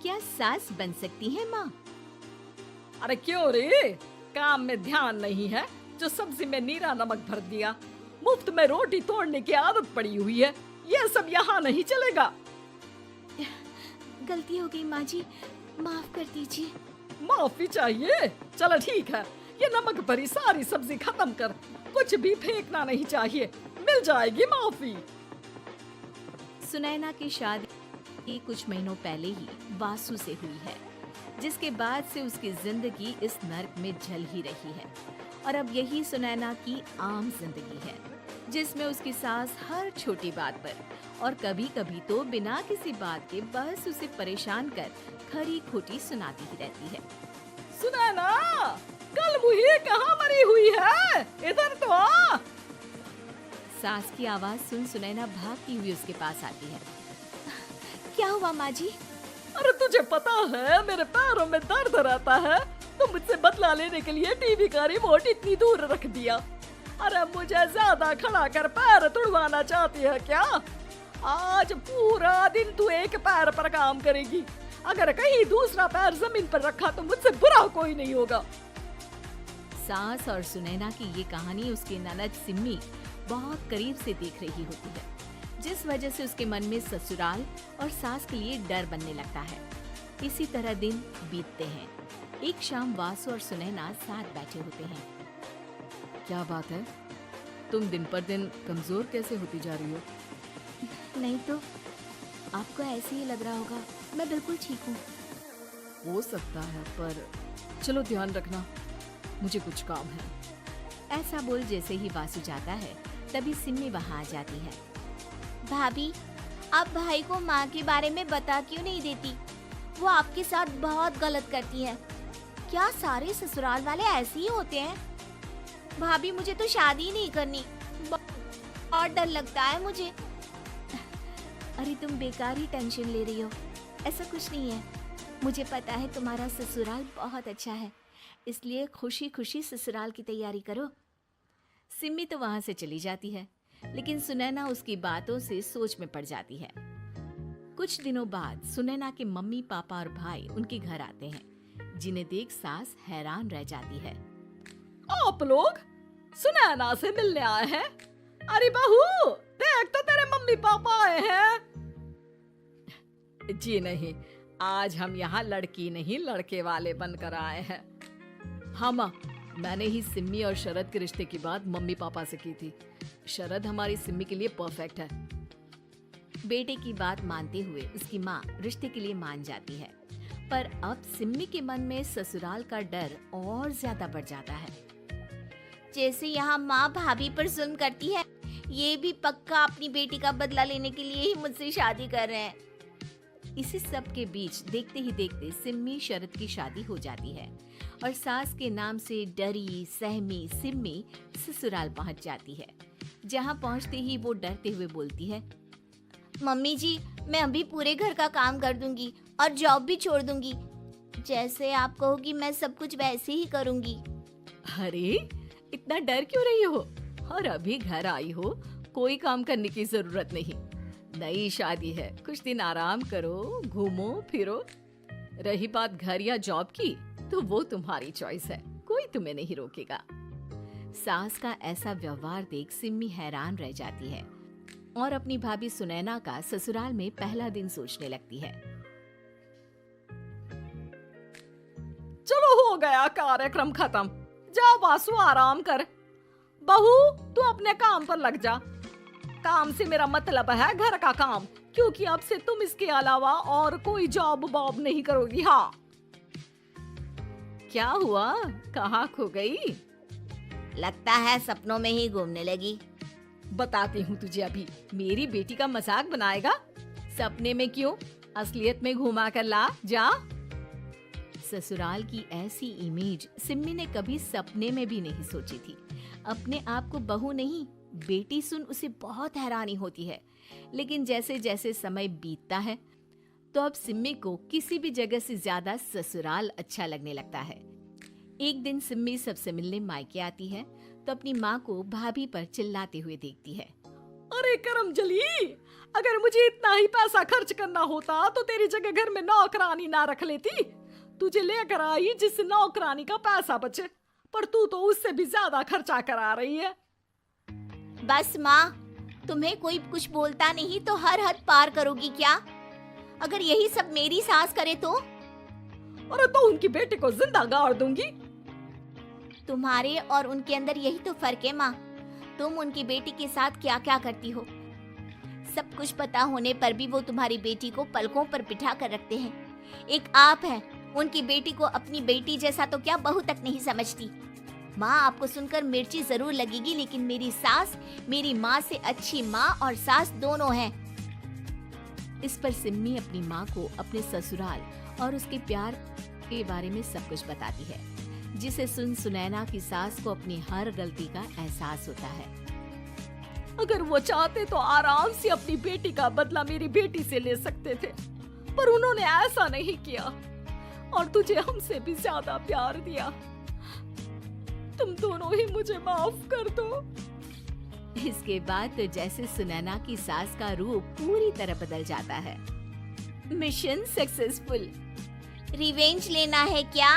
क्या सास बन सकती है माँ? अरे क्यों रे, काम में ध्यान नहीं है जो सब्जी में नीरा नमक भर दिया। मुफ्त में रोटी तोड़ने की आदत पड़ी हुई है, ये सब यहाँ नहीं चलेगा। गलती हो गई माँ जी, माफ कर दीजिए। माफी चाहिए? चलो ठीक है, ये नमक भरी सारी सब्जी खत्म कर, कुछ भी फेंकना नहीं चाहिए, मिल जाएगी माफी। सुनैना की शादी कुछ महीनों पहले ही वासु से हुई है, जिसके बाद से उसकी जिंदगी इस नर्क में जल ही रही है। और अब यही सुनैना की आम जिंदगी है, जिसमें उसकी सास हर छोटी बात पर और कभी कभी तो बिना किसी बात के बस उसे परेशान कर खरी खोटी सुनाती ही रहती है। सुनैना, कल मुही कहाँ मरी हुई है, इधर तो आ। सास की आवाज सुन सुनैना भागती हुई उसके पास आती है। क्या हुआ माँ जी? अरे तुझे पता है मेरे पैरों में दर्द रहता है, तो मुझसे बदला लेने के लिए टीवी का रिमोट इतनी दूर रख दिया। अरे मुझे ज्यादा खड़ा कर पैर तुड़वाना चाहती है क्या? आज पूरा दिन तू एक पैर पर काम करेगी, अगर कहीं दूसरा पैर जमीन पर रखा तो मुझसे बुरा कोई नहीं होगा। सास और सुनैना की ये कहानी उसकी ननद सिम्मी बहुत करीब से देख रही होती है, जिस वजह से उसके मन में ससुराल और सास के लिए डर बनने लगता है। इसी तरह दिन बीतते हैं। एक शाम वासु और सुनैना साथ बैठे होते हैं। क्या बात है, तुम दिन पर दिन कमजोर कैसे होती जा रही हो? नहीं तो आपको ऐसे ही लग रहा होगा, मैं बिल्कुल ठीक हूँ। हो सकता है, पर चलो ध्यान रखना, मुझे कुछ काम है। ऐसा बोल जैसे ही वासु जाता है, तभी सिम्मी वहाँ आ जाती है। भाभी, आप भाई को माँ के बारे में बता क्यों नहीं देती? वो आपके साथ बहुत गलत करती है। क्या सारे ससुराल वाले ऐसे ही होते हैं? भाभी, मुझे तो शादी ही नहीं करनी, बहुत डर लगता है मुझे। अरे तुम बेकार ही टेंशन ले रही हो, ऐसा कुछ नहीं है। मुझे पता है तुम्हारा ससुराल बहुत अच्छा है, इसलिए खुशी खुशी ससुराल की तैयारी करो। सिम्मी तो वहां से चली जाती है, लेकिन सुनैना उसकी बातों से सोच में पड़ जाती है। कुछ दिनों बाद सुनैना के मम्मी पापा और भाई उनके घर आते हैं, जिन्हें देख सास हैरान रह जाती है। आप लोग सुनैना से मिलने आए हैं? अरे बहू, देख तो तेरे मम्मी पापा आए हैं। जी नहीं, आज हम यहाँ लड़की नहीं लड़के वाले बनकर आए हैं। हाँ माँ, मैंने ही सिम्मी और शरद के रिश्ते की बात मम्मी पापा से की थी। शरद हमारी सिम्मी के लिए परफेक्ट है। बेटे की बात मानते हुए उसकी माँ रिश्ते के लिए मान जाती है, पर अब सिम्मी के मन में ससुराल का डर और ज्यादा बढ़ जाता है। जैसे यहाँ माँ भाभी पर जुल्म करती है, ये भी पक्का अपनी बेटी का बदला लेने के लिए ही मुझसे शादी कर रहे हैं। इसी सब के बीच देखते ही देखते सिम्मी शरद की शादी हो जाती है और सास के नाम से डरी सहमी सिम्मी ससुराल पहुंच जाती है। जहां पहुंचते ही वो डरते हुए बोलती है, मम्मी जी, मैं अभी पूरे घर का काम कर दूंगी और जॉब भी छोड़ दूंगी। जैसे आप कहोगी मैं सब कुछ वैसे ही करूंगी। अरे इतना डर क्यों रही हो? और अभी घर आई हो, कोई काम करने की जरूरत नहीं। नई शादी है, कुछ दिन आराम करो, घूमो फिरो। रही बात घर या जॉब की, तो वो तुम्हारी चॉइस है, कोई तुम्हें नहीं रोकेगा। सास का ऐसा व्यवहार देख सिम्मी हैरान रह जाती है और अपनी भाभी सुनैना का ससुराल में पहला दिन सोचने लगती है। चलो हो गया कार्यक्रम खत्म, जा वासु आराम कर। बहू, तू अपने काम पर लग जा। काम से मेरा मतलब है घर का काम, क्योंकि अब से तुम इसके अलावा और कोई जॉब वॉब नहीं करोगी। हाँ। क्या हुआ, कहाँ खो गई? लगता है सपनों में ही घूमने लगी। बताती हूँ तुझे अभी। मेरी बेटी का मजाक बनाएगा? सपने में क्यों, असलियत में घुमा कर ला, जा। ससुराल की ऐसी इमेज सिम्मी ने कभी सपने में भी नहीं सोची थी। अपने आप को बहू नहीं, बेटी सुन उसे बहुत हैरानी होती है। लेकिन जैसे जैसे समय बीतता है, तो अब सिम्मी को किसी भी जगह से ज्यादा ससुराल अच्छा लगने लगता है। एक दिन सिम्मी सबसे मिलने मायके आती है, तो अपनी माँ को भाभी पर चिल्लाते हुए देखती है। अरे करमजली, अगर मुझे इतना ही पैसा खर्च करना होता तो तेरी जगह घर में नौकरानी ना रख लेती। तुझे लेकर आई जिस नौकरानी का पैसा बचे, पर तू तो उससे भी ज्यादा खर्चा करा रही है। बस माँ, तुम्हें कोई कुछ बोलता नहीं तो हर हद पार करोगी क्या? अगर यही सब मेरी सास करे तो? अरे तो उनकी बेटी को जिंदा गाड़ दूंगी। तुम्हारे और उनके अंदर यही तो फर्क है माँ। तुम उनकी बेटी के साथ क्या क्या करती हो, सब कुछ पता होने पर भी वो तुम्हारी बेटी को पलकों पर बिठा कर रखते हैं। एक आप है, उनकी बेटी को अपनी बेटी जैसा तो क्या बहू तक नहीं समझती। माँ, आपको सुनकर मिर्ची जरूर लगेगी, लेकिन मेरी सास मेरी माँ से अच्छी माँ और सास दोनों हैं। इस पर सिम्मी अपनी माँ को अपने ससुराल और उसके प्यार के बारे में सब कुछ बताती है, जिसे सुन सुनैना की सास को अपनी हर गलती का एहसास होता है। अगर वो चाहते तो आराम से अपनी बेटी का बदला मेरी बेटी से ले सकते थे, पर उन्होंने ऐसा नहीं किया और तुझे हमसे भी ज्यादा प्यार दिया। तुम दोनों ही मुझे माफ कर दो। इसके बाद तो जैसे सुनैना की सास का रूप पूरी तरह बदल जाता है। Mission successful. रिवेंज लेना है क्या?